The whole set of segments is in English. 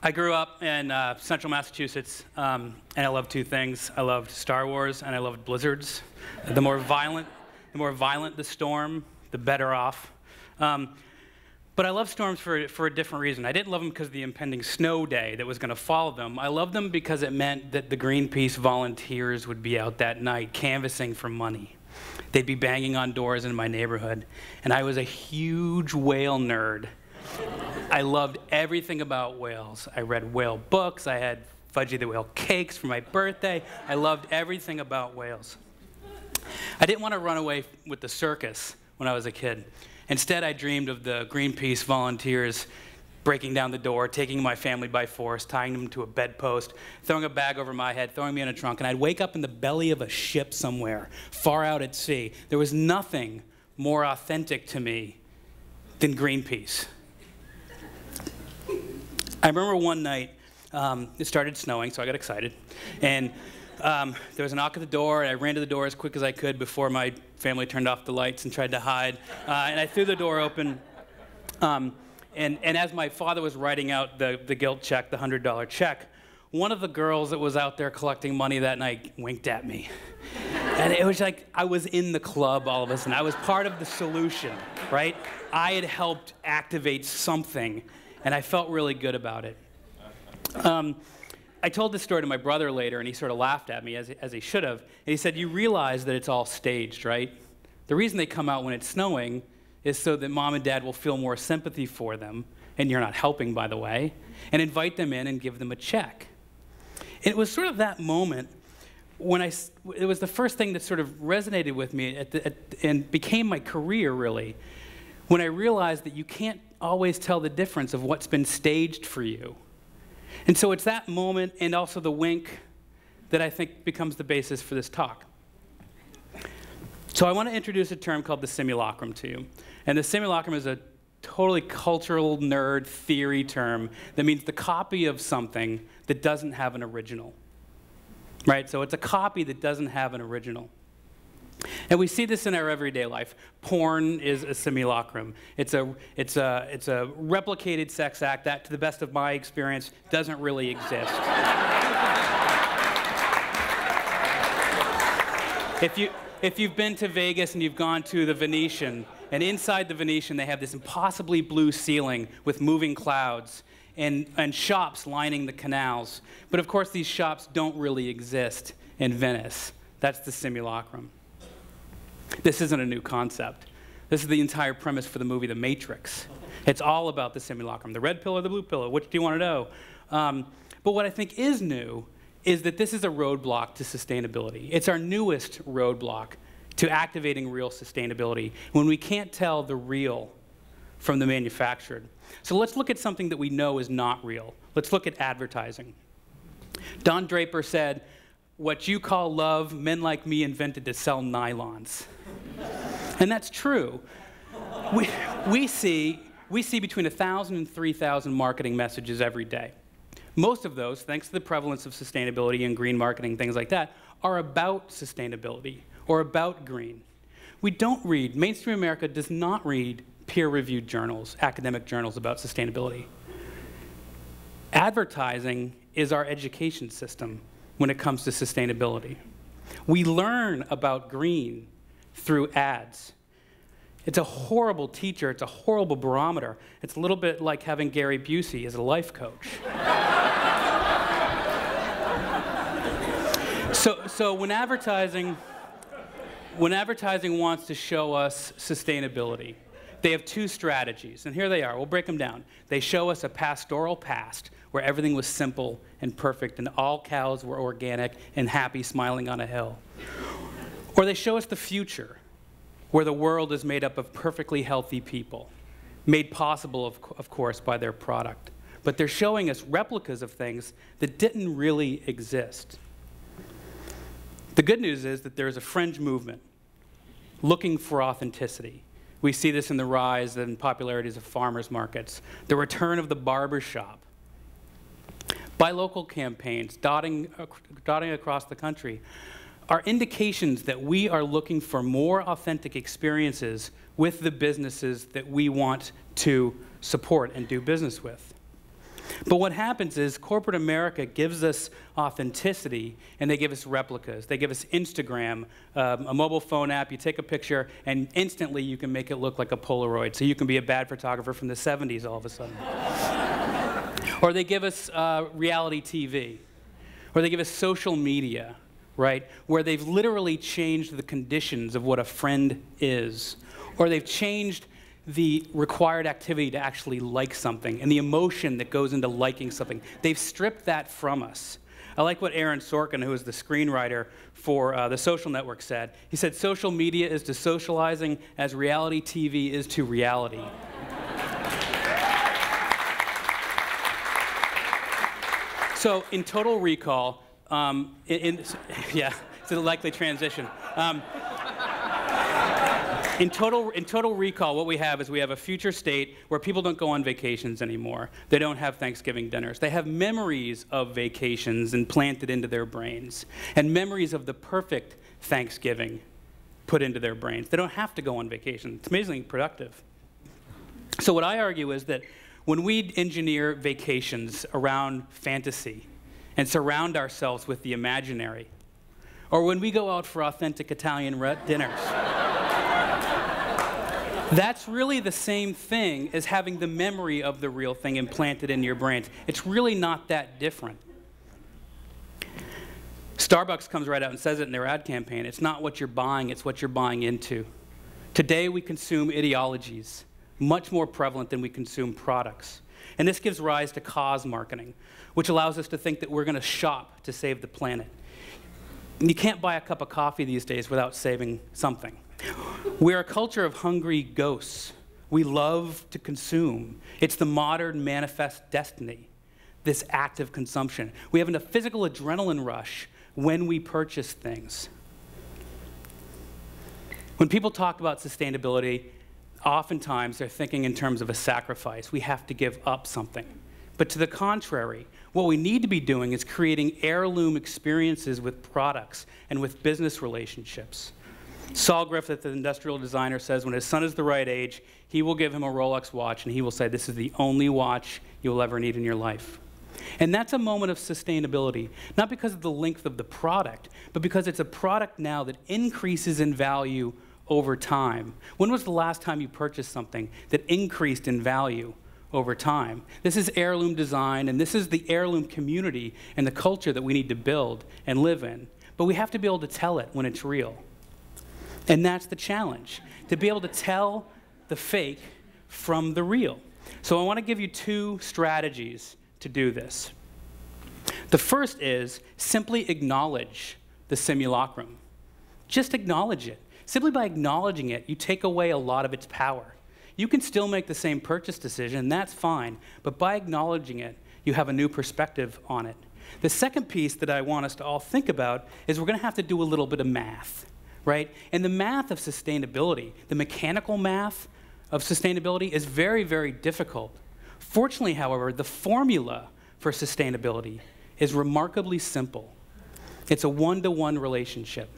I grew up in central Massachusetts, and I loved two things. I loved Star Wars, and I loved blizzards. The more violent the storm, the better off. But I love storms for a different reason. I didn't love them because of the impending snow day that was going to follow them. I loved them because it meant that the Greenpeace volunteers would be out that night canvassing for money. They'd be banging on doors in my neighborhood, and I was a huge whale nerd. I loved everything about whales. I read whale books. I had Fudgy the Whale cakes for my birthday. I loved everything about whales. I didn't want to run away with the circus when I was a kid. Instead, I dreamed of the Greenpeace volunteers breaking down the door, taking my family by force, tying them to a bedpost, throwing a bag over my head, throwing me in a trunk, and I'd wake up in the belly of a ship somewhere, far out at sea. There was nothing more authentic to me than Greenpeace. I remember one night, it started snowing, so I got excited, and there was a knock at the door, and I ran to the door as quick as I could before my family turned off the lights and tried to hide, and I threw the door open, and as my father was writing out the guilt check, the $100 check, one of the girls that was out there collecting money that night winked at me. And it was like I was in the club all of a sudden. I was part of the solution, right? I had helped activate something, and I felt really good about it. I told this story to my brother later, and he sort of laughed at me, as he should have. And he said, "You realize that it's all staged, right? The reason they come out when it's snowing is so that mom and dad will feel more sympathy for them," and you're not helping, by the way, "and invite them in and give them a check." And it was sort of that moment when it was the first thing that sort of resonated with me and became my career, really, when I realized that you can't always tell the difference of what's been staged for you. And so it's that moment and also the wink that I think becomes the basis for this talk. So I want to introduce a term called the simulacrum to you. And the simulacrum is a totally cultural nerd theory term that means the copy of something that doesn't have an original. Right? So it's a copy that doesn't have an original. And we see this in our everyday life. Porn is a simulacrum. It's a replicated sex act that, to the best of my experience, doesn't really exist. If you've been to Vegas and you've gone to the Venetian, and inside the Venetian they have this impossibly blue ceiling with moving clouds and shops lining the canals. But of course these shops don't really exist in Venice. That's the simulacrum. This isn't a new concept. This is the entire premise for the movie The Matrix. It's all about the simulacrum. The red pill or the blue pill, which do you want to know? But what I think is new is that this is a roadblock to sustainability. It's our newest roadblock to activating real sustainability when we can't tell the real from the manufactured. So let's look at something that we know is not real. Let's look at advertising. Don Draper said, "What you call love, men like me invented to sell nylons." And that's true. We see between 1,000 and 3,000 marketing messages every day. Most of those, thanks to the prevalence of sustainability and green marketing, things like that, are about sustainability or about green. We don't read, mainstream America does not read peer-reviewed journals, academic journals about sustainability. Advertising is our education system when it comes to sustainability. We learn about green through ads. It's a horrible teacher. It's a horrible barometer. It's a little bit like having Gary Busey as a life coach. So when advertising wants to show us sustainability, they have two strategies, and here they are. We'll break them down. They show us a pastoral past where everything was simple and perfect and all cows were organic and happy smiling on a hill. Or they show us the future where the world is made up of perfectly healthy people, made possible, of course, by their product. But they're showing us replicas of things that didn't really exist. The good news is that there's a fringe movement looking for authenticity. We see this in the rise and popularities of farmers markets, the return of the barber shop, buy local campaigns dotting across the country are indications that we are looking for more authentic experiences with the businesses that we want to support and do business with. But what happens is corporate America gives us authenticity, and they give us replicas. They give us Instagram, a mobile phone app. You take a picture, and instantly you can make it look like a Polaroid. So you can be a bad photographer from the 70s all of a sudden. Or they give us reality TV. Or they give us social media, right, where they've literally changed the conditions of what a friend is. Or they've changed the required activity to actually like something and the emotion that goes into liking something. They've stripped that from us. I like what Aaron Sorkin, who is the screenwriter for The Social Network, said. He said, social media is to socializing as reality TV is to reality. So in Total Recall, yeah, it's a likely transition. In total Recall, what we have is we have a future state where people don't go on vacations anymore. They don't have Thanksgiving dinners. They have memories of vacations implanted into their brains, and memories of the perfect Thanksgiving put into their brains. They don't have to go on vacation. It's amazingly productive. So what I argue is that when we engineer vacations around fantasy and surround ourselves with the imaginary, or when we go out for authentic Italian dinners, that's really the same thing as having the memory of the real thing implanted in your brains. It's really not that different. Starbucks comes right out and says it in their ad campaign. It's not what you're buying, it's what you're buying into. Today we consume ideologies, much more prevalent than we consume products. And this gives rise to cause marketing, which allows us to think that we're going to shop to save the planet. You can't buy a cup of coffee these days without saving something. We're a culture of hungry ghosts. We love to consume. It's the modern manifest destiny, this act of consumption. We have a physical adrenaline rush when we purchase things. When people talk about sustainability, oftentimes they're thinking in terms of a sacrifice. We have to give up something. But to the contrary, what we need to be doing is creating heirloom experiences with products and with business relationships. Saul Griffith, the industrial designer, says when his son is the right age, he will give him a Rolex watch, and he will say, this is the only watch you will ever need in your life. And that's a moment of sustainability, not because of the length of the product, but because it's a product now that increases in value over time. When was the last time you purchased something that increased in value over time? This is heirloom design, and this is the heirloom community and the culture that we need to build and live in. But we have to be able to tell it when it's real. And that's the challenge, to be able to tell the fake from the real. So I want to give you two strategies to do this. The first is simply acknowledge the simulacrum. Just acknowledge it. Simply by acknowledging it, you take away a lot of its power. You can still make the same purchase decision, and that's fine, but by acknowledging it, you have a new perspective on it. The second piece that I want us to all think about is we're going to have to do a little bit of math. Right? And the math of sustainability, the mechanical math of sustainability is very, very difficult. Fortunately, however, the formula for sustainability is remarkably simple. It's a one-to-one relationship.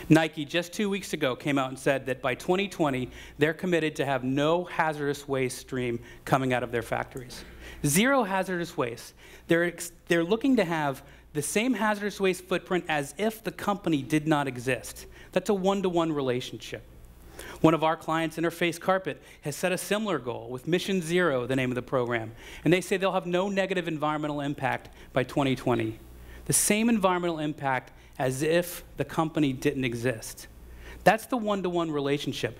Nike just 2 weeks ago came out and said that by 2020, they're committed to have no hazardous waste stream coming out of their factories. Zero hazardous waste. They're looking to have the same hazardous waste footprint as if the company did not exist. That's a one-to-one relationship. One of our clients, Interface Carpet, has set a similar goal with Mission Zero, the name of the program. And they say they'll have no negative environmental impact by 2020. The same environmental impact as if the company didn't exist. That's the one-to-one relationship.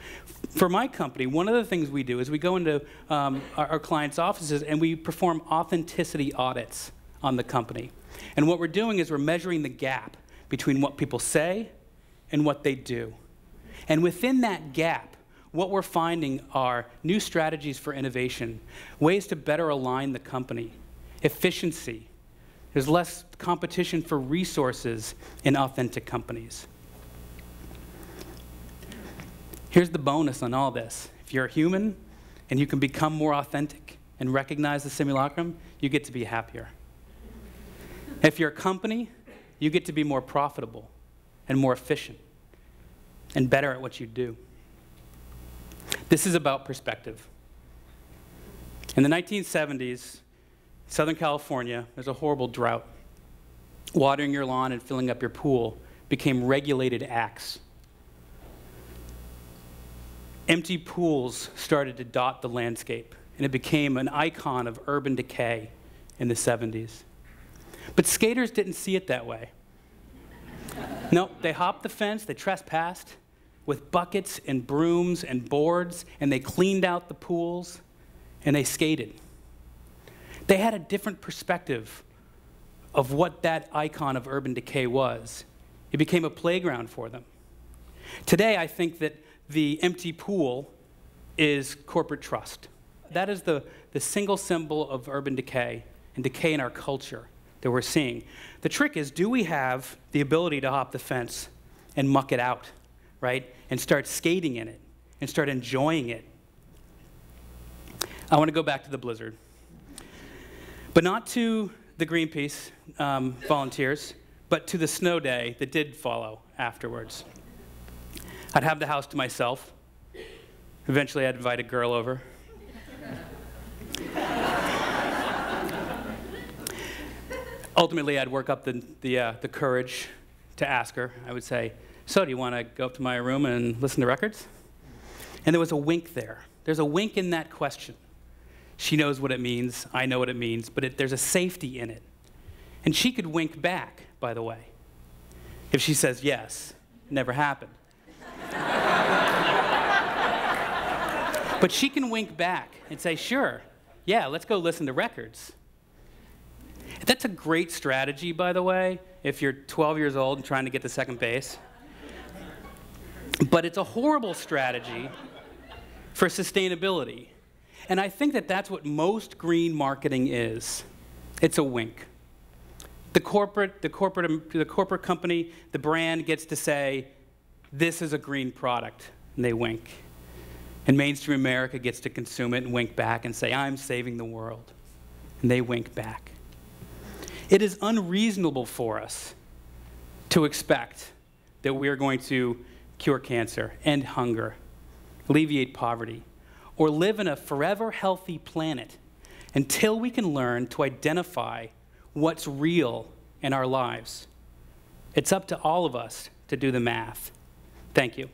For my company, one of the things we do is we go into our clients' offices and we perform authenticity audits on the company. And what we're doing is we're measuring the gap between what people say and what they do. And within that gap, what we're finding are new strategies for innovation, ways to better align the company, efficiency. There's less competition for resources in authentic companies. Here's the bonus on all this. If you're a human and you can become more authentic and recognize the simulacrum, you get to be happier. If you're a company, you get to be more profitable and more efficient and better at what you do. This is about perspective. In the 1970s, Southern California, there's a horrible drought. Watering your lawn and filling up your pool became regulated acts. Empty pools started to dot the landscape, and it became an icon of urban decay in the 70s. But skaters didn't see it that way. No, they hopped the fence, they trespassed with buckets and brooms and boards, and they cleaned out the pools, and they skated. They had a different perspective of what that icon of urban decay was. It became a playground for them. Today, I think that the empty pool is corporate trust. That is the single symbol of urban decay and decay in our culture that we're seeing. The trick is, do we have the ability to hop the fence and muck it out, right? And start skating in it and start enjoying it? I want to go back to the blizzard. But not to the Greenpeace volunteers, but to the snow day that did follow afterwards. I'd have the house to myself. Eventually, I'd invite a girl over. Ultimately, I'd work up the courage to ask her. I would say, so do you want to go up to my room and listen to records? And there was a wink there. There's a wink in that question. She knows what it means, I know what it means, but there's a safety in it. And she could wink back, by the way. If she says yes, it never happened. But she can wink back and say, sure, yeah, let's go listen to records. That's a great strategy, by the way, if you're 12 years old and trying to get to second base. But it's a horrible strategy for sustainability. And I think that that's what most green marketing is. It's a wink. The corporate company, the brand gets to say, this is a green product, and they wink. And mainstream America gets to consume it and wink back and say, I'm saving the world. And they wink back. It is unreasonable for us to expect that we are going to cure cancer, end hunger, alleviate poverty, or live in a forever healthy planet until we can learn to identify what's real in our lives. It's up to all of us to do the math. Thank you.